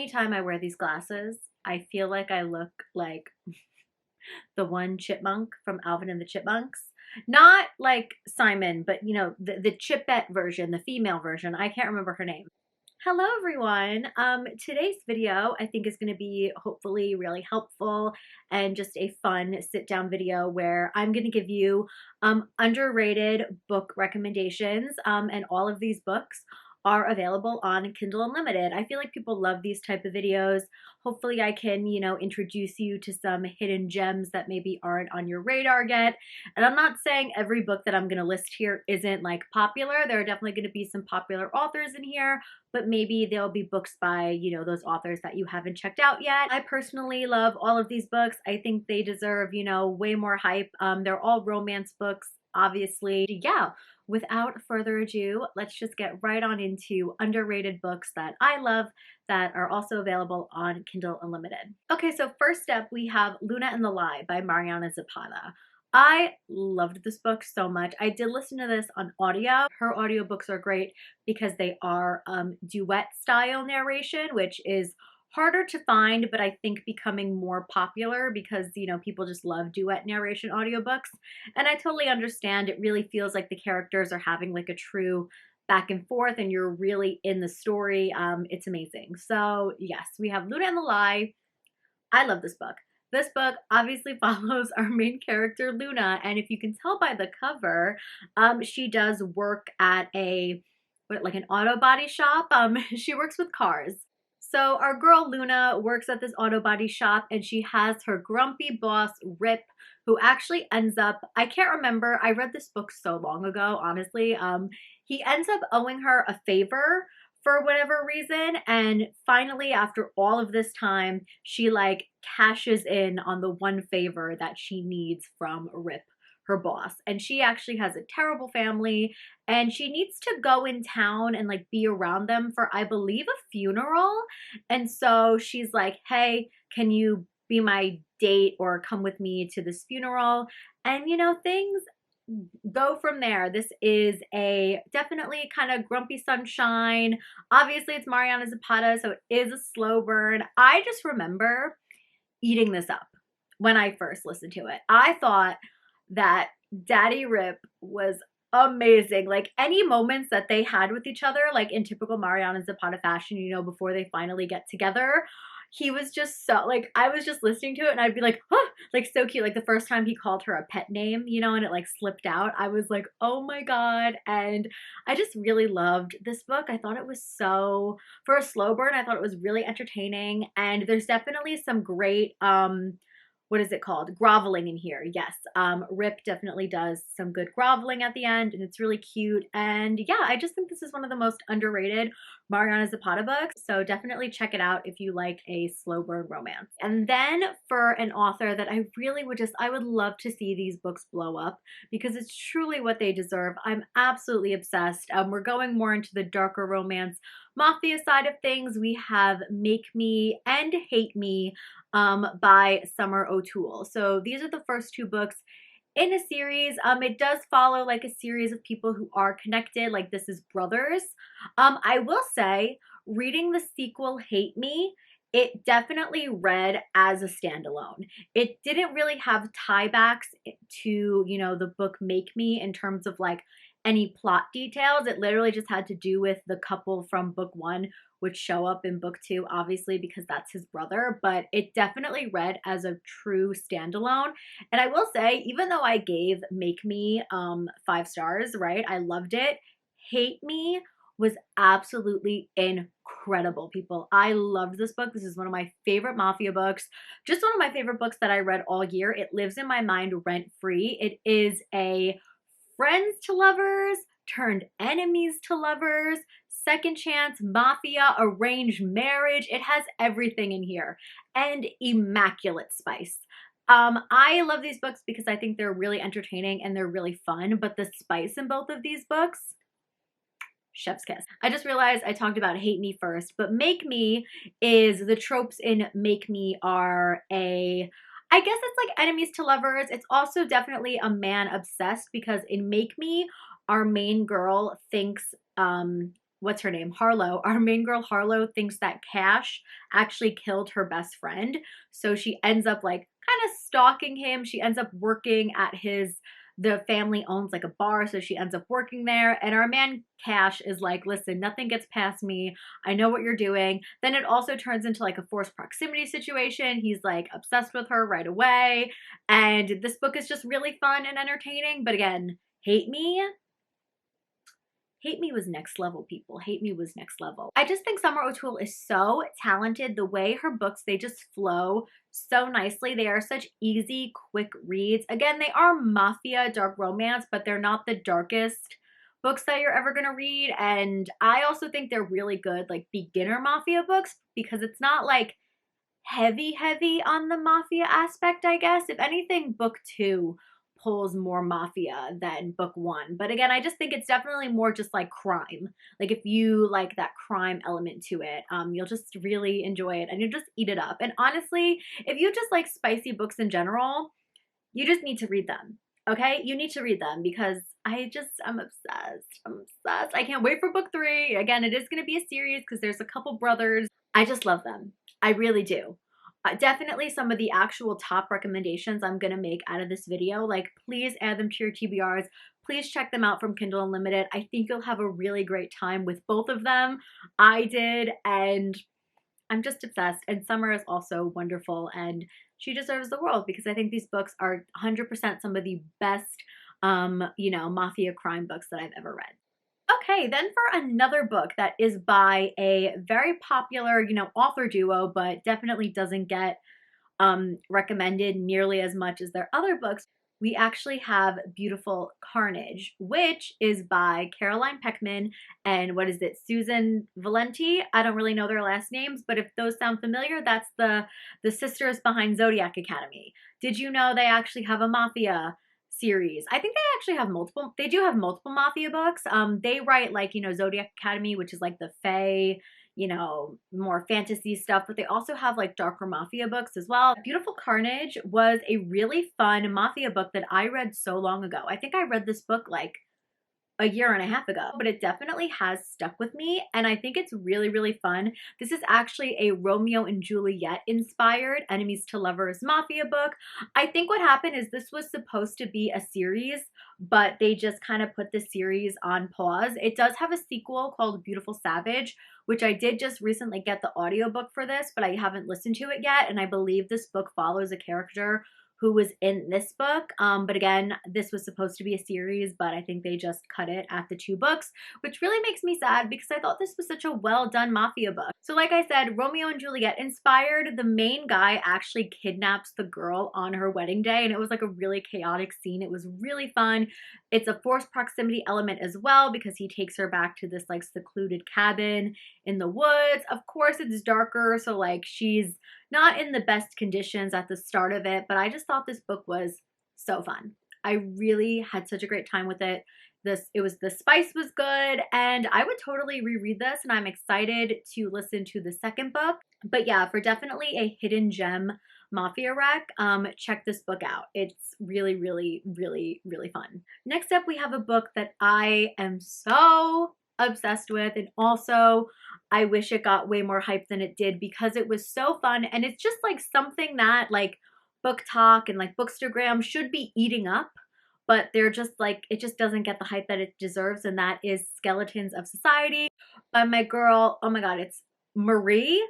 anytime I wear these glasses, I feel like I look like the one chipmunk from Alvin and the Chipmunks. Not like Simon, but you know, the Chipette version, the female version. I can't remember her name. Hello everyone. Today's video I think is going to be hopefully really helpful and just a fun sit down video where I'm going to give you underrated book recommendations, and all of these books are available on Kindle Unlimited. I feel like people love these type of videos. Hopefully I can, introduce you to some hidden gems that maybe aren't on your radar yet. And I'm not saying every book that I'm going to list here isn't like popular. There are definitely going to be some popular authors in here, but maybe there'll be books by, those authors that you haven't checked out yet. I personally love all of these books. I think they deserve, way more hype. They're all romance books, obviously. Yeah, without further ado, let's just get right on into underrated books that I love that are also available on Kindle Unlimited. Okay, so first up, we have Luna and the Lie by Mariana Zapata. I loved this book so much. I did listen to this on audio. Her audiobooks are great because they are duet style narration, which is harder to find, but I think becoming more popular because, people just love duet narration audiobooks. And I totally understand. It really feels like the characters are having like a true back and forth and you're really in the story. It's amazing. So yes, we have Luna and the Lie. I love this book. This book obviously follows our main character, Luna, and if you can tell by the cover, she does work at like an auto body shop. She works with cars. So our girl Luna works at this auto body shop and she has her grumpy boss, Rip, who actually ends up, I can't remember, I read this book so long ago, honestly. He ends up owing her a favor for whatever reason, and finally after all of this time she like cashes in on the one favor that she needs from Rip, her boss. And she actually has a terrible family and she needs to go in town and like be around them for, I believe, a funeral. And so she's like, hey, can you be my date or come with me to this funeral? And things go from there. This is a definitely kind of grumpy sunshine. Obviously it's Mariana Zapata, so it is a slow burn. I just remember eating this up when I first listened to it. I thought that Daddy Rip was amazing. Like any moments that they had with each other, like in typical Mariana Zapata fashion, before they finally get together, he was just so, like, I was just listening to it and I'd be like, oh, like so cute. Like the first time he called her a pet name, and it like slipped out. I was like, oh my God. And I just really loved this book. I thought it was so, for a slow burn, I thought it was really entertaining. And there's definitely some great, what is it called? Groveling in here. Yes. Rip definitely does some good groveling at the end and it's really cute. And yeah, I just think this is one of the most underrated Mariana Zapata books. So definitely check it out if you like a slow burn romance. And then for an author that I really I would love to see these books blow up because it's truly what they deserve. I'm absolutely obsessed. We're going more into the darker romance mafia side of things. We have Make Me and Hate Me by Summer O'Toole. So these are the first two books in a series. It does follow like a series of people who are connected, like this is brothers. I will say, reading the sequel Hate Me, it definitely read as a standalone. It didn't really have tiebacks to, the book Make Me in terms of like any plot details. It literally just had to do with the couple from book one, which show up in book two, obviously, because that's his brother, but it definitely read as a true standalone. And I will say, even though I gave Make Me 5 stars, right? I loved it. Hate Me was absolutely incredible, people. I loved this book. This is one of my favorite mafia books. Just one of my favorite books that I read all year. It lives in my mind rent-free. It is a friends to lovers turned enemies to lovers, second chance, mafia, arranged marriage. It has everything in here and immaculate spice. I love these books because I think they're really entertaining and they're really fun, but the spice in both of these books, chef's kiss. I just realized I talked about Hate Me first, but Make Me is, the tropes in Make Me are I guess it's like enemies to lovers. It's also definitely a man obsessed because in Make Me, our main girl thinks what's her name? Harlow. Our main girl Harlow thinks that Cash actually killed her best friend. So she ends up like kind of stalking him. She ends up working at the family owns like a bar, so she ends up working there. And our man Cash is like, listen, nothing gets past me. I know what you're doing. Then it also turns into like a forced proximity situation. He's like obsessed with her right away. And this book is just really fun and entertaining. But again, Hate Me. Hate Me was next level, people. Hate Me was next level. I just think Summer O'Toole is so talented. The way her books, they just flow so nicely. They are such easy, quick reads. Again, they are mafia, dark romance, but they're not the darkest books that you're ever gonna read. And I also think they're really good, like beginner mafia books, because it's not like heavy on the mafia aspect, I guess. If anything, book 2 pulls more mafia than book 1. But again, I just think it's definitely more just like crime. Like if you like that crime element to it, you'll just really enjoy it and you'll just eat it up. And honestly, if you just like spicy books in general, you just need to read them. Okay? You need to read them because I'm obsessed. I'm obsessed. I can't wait for book 3. Again, it is going to be a series because there's a couple brothers. I just love them. I really do. Definitely some of the actual top recommendations I'm going to make out of this video. Like, please add them to your TBRs. Please check them out from Kindle Unlimited. I think you'll have a really great time with both of them. I did, and I'm just obsessed. And Summer is also wonderful, and she deserves the world because I think these books are 100% some of the best, mafia crime books that I've ever read. Okay, then for another book that is by a very popular, author duo, but definitely doesn't get recommended nearly as much as their other books, we actually have beautiful Carnage, which is by Caroline Peckman and what is it, Susan Valenti? I don't really know their last names, but if those sound familiar, that's the sisters behind Zodiac Academy. Did you know they actually have a mafia series? I think they actually have multiple. They do have multiple mafia books. They write like, Zodiac Academy, which is like the Fae, more fantasy stuff, but they also have like darker mafia books as well. Beautiful Carnage was a really fun mafia book that I read so long ago. I think I read this book like a year and a half ago, but it definitely has stuck with me, and I think it's really, really fun. This is actually a Romeo and Juliet inspired enemies to lovers mafia book. I think what happened is this was supposed to be a series, but they just kind of put the series on pause. It does have a sequel called Beautiful Savage, which I did just recently get the audiobook for this, but I haven't listened to it yet, and I believe this book follows a character who was in this book. But again, this was supposed to be a series, but I think they just cut it at the 2 books, which really makes me sad because I thought this was such a well done mafia book. So like I said, Romeo and Juliet inspired. The main guy actually kidnaps the girl on her wedding day, and it was like a really chaotic scene. It was really fun. It's a forced proximity element as well because he takes her back to this like secluded cabin in the woods. Of course, it's darker, so like she's not in the best conditions at the start of it, but I just thought this book was so fun. I really had such a great time with it. The spice was good, and I would totally reread this, and I'm excited to listen to the second book. But yeah, for definitely a hidden gem mafia rec, check this book out. It's really, really, really, really fun. Next up, we have a book that I am so obsessed with, and also I wish it got way more hype than it did because it was so fun, and it's just like something that like Book Talk and like Bookstagram should be eating up, but they're just like, it just doesn't get the hype that it deserves, and that is Skeletons of Society by my girl, oh my god, it's Marie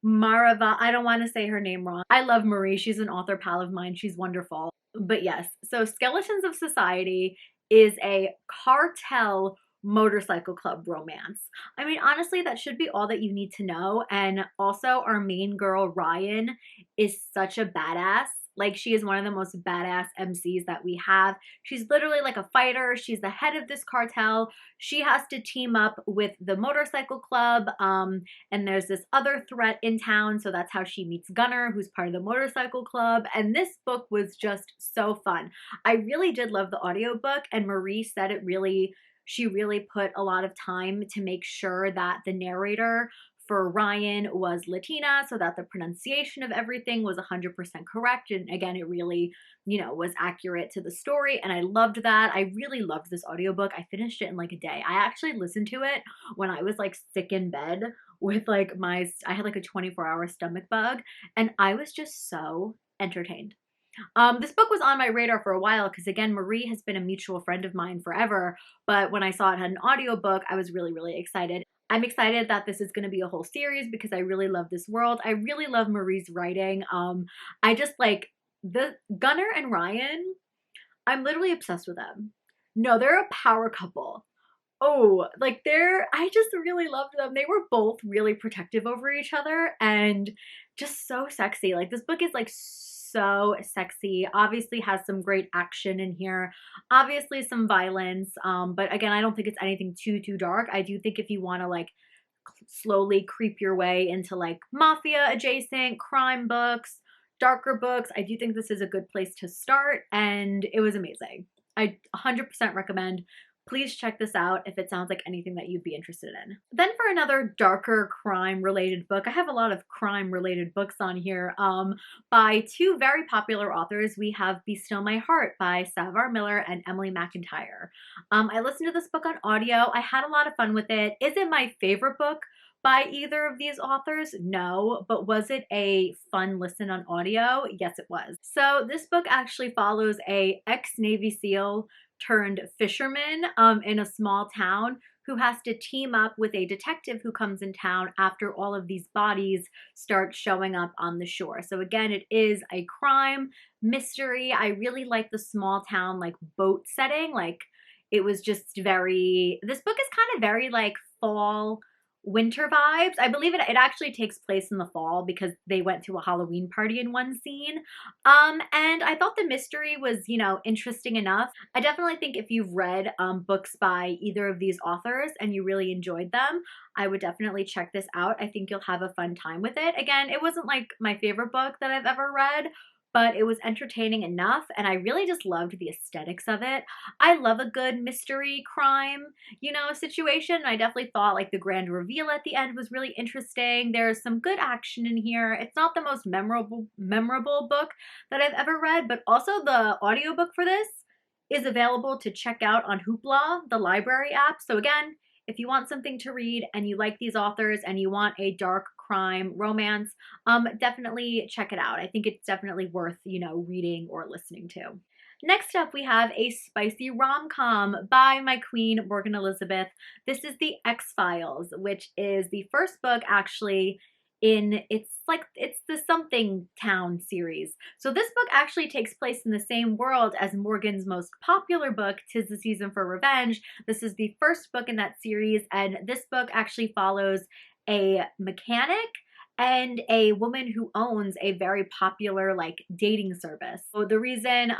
Marava. I don't want to say her name wrong. I love Marie. She's an author pal of mine. She's wonderful. But yes, so Skeletons of Society is a cartel motorcycle club romance. I mean, honestly, that should be all that you need to know. And also, our main girl, Ryan, is such a badass. Like, she is one of the most badass MCs that we have. She's literally like a fighter. She's the head of this cartel. She has to team up with the motorcycle club. And there's this other threat in town. So that's how she meets Gunner, who's part of the motorcycle club. And this book was just so fun. I really did love the audiobook. And Marie said she really put a lot of time to make sure that the narrator for Ryan was Latina, so that the pronunciation of everything was 100% correct. And again, it really, you know, was accurate to the story. And I loved that. I really loved this audiobook. I finished it in like a day. I actually listened to it when I was like sick in bed with like I had like a 24-hour stomach bug, and I was just so entertained. This book was on my radar for a while because, again, Marie has been a mutual friend of mine forever. But when I saw it had an audiobook, I was really, really excited. I'm excited that this is going to be a whole series because I really love this world. I really love Marie's writing. I just like the Gunnar and Ryan. I'm literally obsessed with them. No, they're a power couple. Oh, like I just really loved them. They were both really protective over each other and just so sexy. Like this book is like so sexy. Obviously has some great action in here. Obviously some violence. But again, I don't think it's anything too dark. I do think if you want to like slowly creep your way into like mafia adjacent crime books, darker books, I do think this is a good place to start, and it was amazing. I 100% recommend. Please check this out if it sounds like anything that you'd be interested in. Then for another darker crime-related book, I have a lot of crime-related books on here, by two very popular authors. We have Be Still My Heart by Savar Miller and Emily McIntyre. I listened to this book on audio. I had a lot of fun with it. Is it my favorite book by either of these authors? No, but was it a fun listen on audio? Yes, it was. So this book actually follows a ex-Navy SEAL turned fisherman in a small town who has to team up with a detective who comes in town after all of these bodies start showing up on the shore. So again, it is a crime mystery. I really like the small town like boat setting. Like it was just very, this book is kind of very like fall winter vibes. I believe it actually takes place in the fall because they went to a Halloween party in one scene. And I thought the mystery was, you know, interesting enough. I definitely think if you've read books by either of these authors and you really enjoyed them, I would definitely check this out. I think you'll have a fun time with it. Again, it wasn't like my favorite book that I've ever read, but it was entertaining enough, and I really just loved the aesthetics of it. I love a good mystery crime, you know, situation. I definitely thought like the grand reveal at the end was really interesting. There's some good action in here. It's not the most memorable book that I've ever read, but also the audiobook for this is available to check out on Hoopla, the library app. So again, if you want something to read and you like these authors and you want a dark crime romance, definitely check it out. I think it's definitely worth, you know, reading or listening to. Next up, we have a spicy rom-com by my queen, Morgan Elizabeth. This is the X-Files, which is the first book actually in, it's the Something Town series. So this book actually takes place in the same world as Morgan's most popular book, 'Tis the Season for Revenge. This is the first book in that series, and this book actually follows a mechanic and a woman who owns a very popular like dating service. So the reason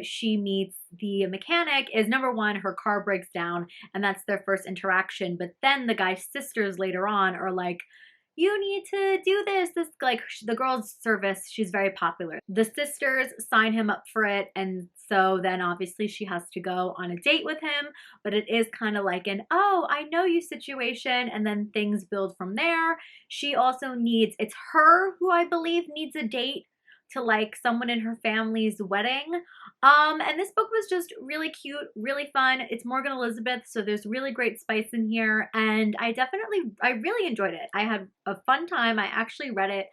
she meets the mechanic is number one, her car breaks down, and that's their first interaction. But then the guy's sisters later on are like, you need to do this. This, like, the girl's service, she's very popular. The sisters sign him up for it, and so then obviously she has to go on a date with him, but it is kind of like an, oh, I know you situation, and then things build from there. She also needs, it's her who I believe needs a date to like someone in her family's wedding. And this book was just really cute, really fun. It's Morgan Elizabeth, so there's really great spice in here, and I really enjoyed it. I had a fun time. I actually read it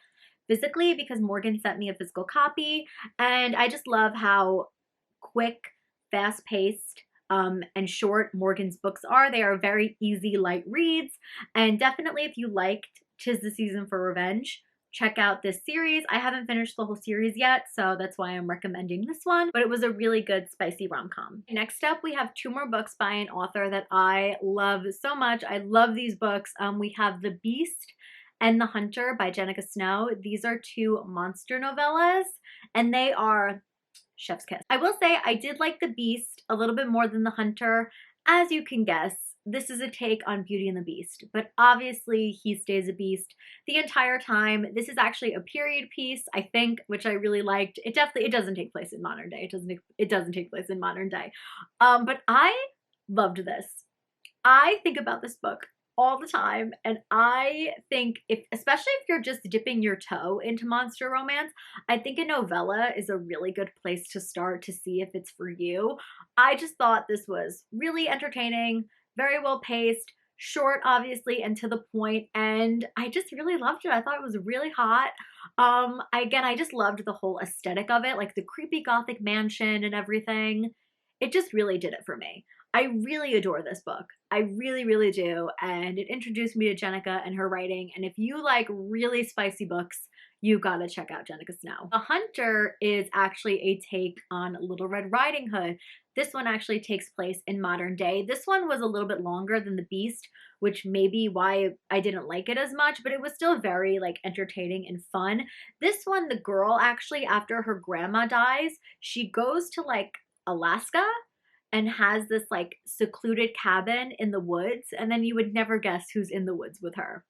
physically because Morgan sent me a physical copy, and I just love how quick, fast-paced, and short Morgan's books are. They are very easy, light reads, and definitely if you liked 'Tis the Season for Revenge, check out this series. I haven't finished the whole series yet, so that's why I'm recommending this one, but it was a really good spicy rom-com. Next up, we have two more books by an author that I love so much. I love these books. We have The Beast and The Hunter by Jenica Snow. These are two monster novellas, and they are chef's kiss. I will say I did like The Beast a little bit more than The Hunter. As you can guess, this is a take on Beauty and the Beast, but obviously he stays a beast the entire time. This is actually a period piece, I think, which I really liked. It doesn't take place in modern day. It doesn't take place in modern day. But I loved this. I think about this book all the time. And I think especially if you're just dipping your toe into monster romance, I think a novella is a really good place to start to see if it's for you. I just thought this was really entertaining, very well paced, short, obviously, and to the point, and I just really loved it. I thought it was really hot. Again, I just loved the whole aesthetic of it, like the creepy gothic mansion and everything. It just really did it for me. I really adore this book. I really, really do. And it introduced me to Jenica and her writing. And if you like really spicy books, you gotta check out Jenica Snow. The Hunter is actually a take on Little Red Riding Hood. This one actually takes place in modern day. This one was a little bit longer than The Beast, which may be why I didn't like it as much, but it was still very like entertaining and fun. This one, the girl actually, after her grandma dies, she goes to like Alaska and has this like secluded cabin in the woods, and then you would never guess who's in the woods with her.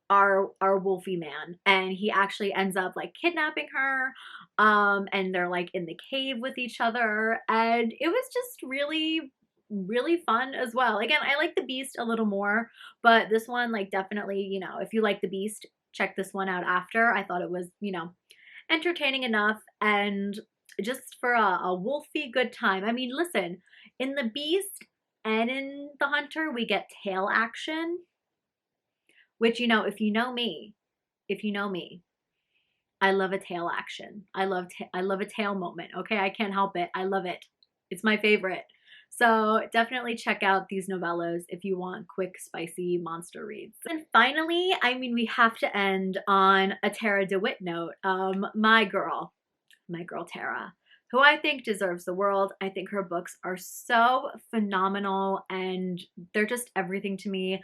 Our wolfie man, and he actually ends up like kidnapping her, and they're like in the cave with each other, and it was just really, really fun as well. Again, I like The Beast a little more, but this one, like, definitely, you know, if you like The Beast, check this one out after. I thought it was, you know, entertaining enough and just for a wolfy good time. I mean, listen, in The Beast and in The Hunter, we get tail action, which, you know, if you know me, I love a tail action. I love a tail moment. Okay, I can't help it. I love it. It's my favorite. So definitely check out these novellas if you want quick, spicy monster reads. And finally, I mean, we have to end on a Tara DeWitt note. My girl Tara, who I think deserves the world. I think her books are so phenomenal and they're just everything to me.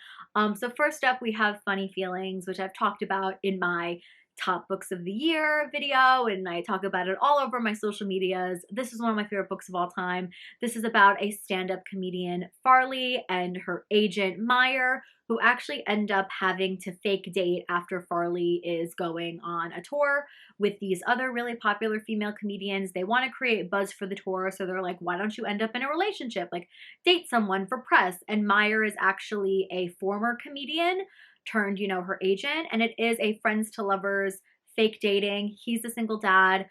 So first up, we have Funny Feelings, which I've talked about in my top books of the year video, and I talk about it all over my social medias. This is one of my favorite books of all time. This is about a stand-up comedian, Farley, and her agent, Meyer, who actually end up having to fake date after Farley is going on a tour with these other really popular female comedians. They want to create buzz for the tour, so they're like, why don't you end up in a relationship? Like, date someone for press. And Meyer is actually a former comedian turned, you know, her agent, and it is a friends to lovers fake dating. He's a single dad.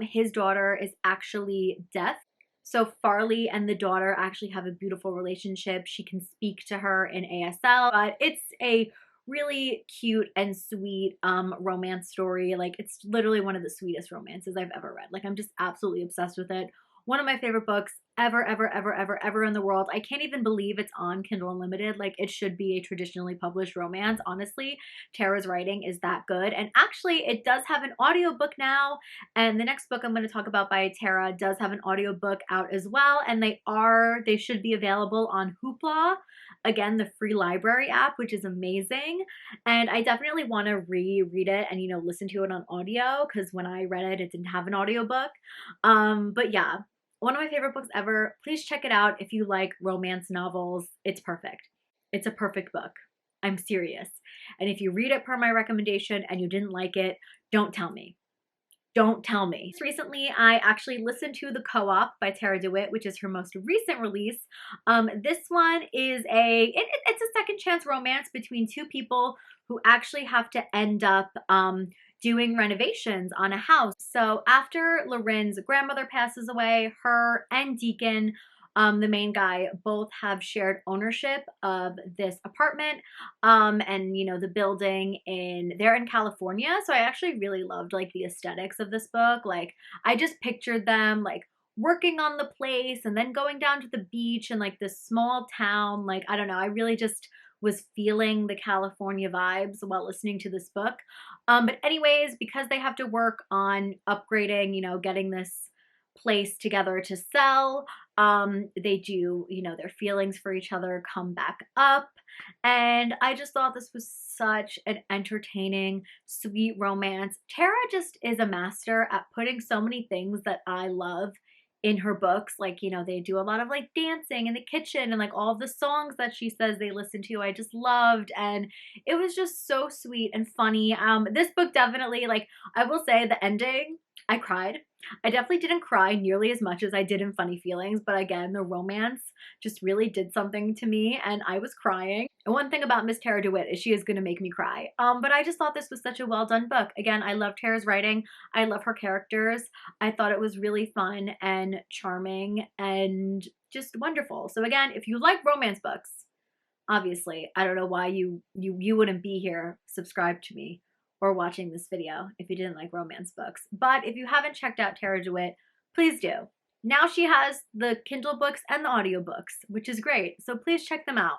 His daughter is actually deaf. So Farley and the daughter actually have a beautiful relationship. She can speak to her in ASL, but it's a really cute and sweet romance story. Like, it's literally one of the sweetest romances I've ever read. Like, I'm just absolutely obsessed with it. One of my favorite books ever, ever, ever, ever, ever in the world. I can't even believe it's on Kindle Unlimited. Like, it should be a traditionally published romance. Honestly, Tara's writing is that good. And actually, it does have an audiobook now. And the next book I'm going to talk about by Tara does have an audiobook out as well. And they should be available on Hoopla. Again, the free library app, which is amazing. And I definitely want to reread it and, you know, listen to it on audio, because when I read it, it didn't have an audiobook. But yeah, one of my favorite books ever. Please check it out if you like romance novels. It's perfect. It's a perfect book. I'm serious. And if you read it per my recommendation and you didn't like it, don't tell me. Don't tell me. Recently, I actually listened to The Co-op by Tara DeWitt, which is her most recent release. This one is it's a second chance romance between two people who actually have to end up doing renovations on a house. So after Loren's grandmother passes away, her and Deacon, the main guy, both have shared ownership of this apartment and, you know, the building they're in California. So I actually really loved like the aesthetics of this book. Like, I just pictured them like working on the place and then going down to the beach and like this small town. Like, I don't know, I really just was feeling the California vibes while listening to this book. But anyways, because they have to work on upgrading, you know, getting this place together to sell, they do, you know, their feelings for each other come back up. And I just thought this was such an entertaining, sweet romance. Tara just is a master at putting so many things that I love in her books. Like, you know, they do a lot of like dancing in the kitchen and like all of the songs that she says they listen to, I just loved. And it was just so sweet and funny. This book definitely, like, I will say the ending I cried. I definitely didn't cry nearly as much as I did in Funny Feelings, but again, the romance just really did something to me and I was crying. And one thing about Miss Tara DeWitt is she is going to make me cry. But I just thought this was such a well done book. Again, I love Tara's writing. I love her characters. I thought it was really fun and charming and just wonderful. So again, if you like romance books, obviously, I don't know why you wouldn't be here subscribed to me or watching this video if you didn't like romance books. But if you haven't checked out Tara DeWitt, please do. Now she has the Kindle books and the audiobooks, which is great. So please check them out.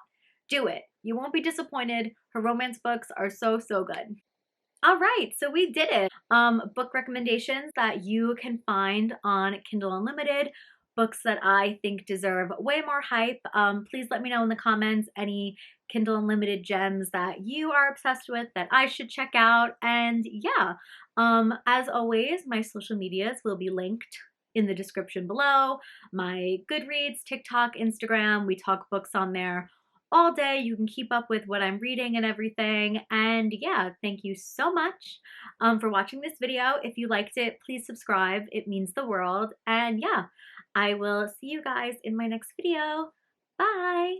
Do it. You won't be disappointed. Her romance books are so, so good. All right, so we did it. Book recommendations that you can find on Kindle Unlimited, books that I think deserve way more hype. Please let me know in the comments any Kindle Unlimited gems that you are obsessed with that I should check out. And yeah, as always, my social medias will be linked in the description below. My Goodreads, TikTok, Instagram, we talk books on there all day. You can keep up with what I'm reading and everything. And yeah, thank you so much for watching this video. If you liked it, please subscribe. It means the world. And yeah, I will see you guys in my next video. Bye.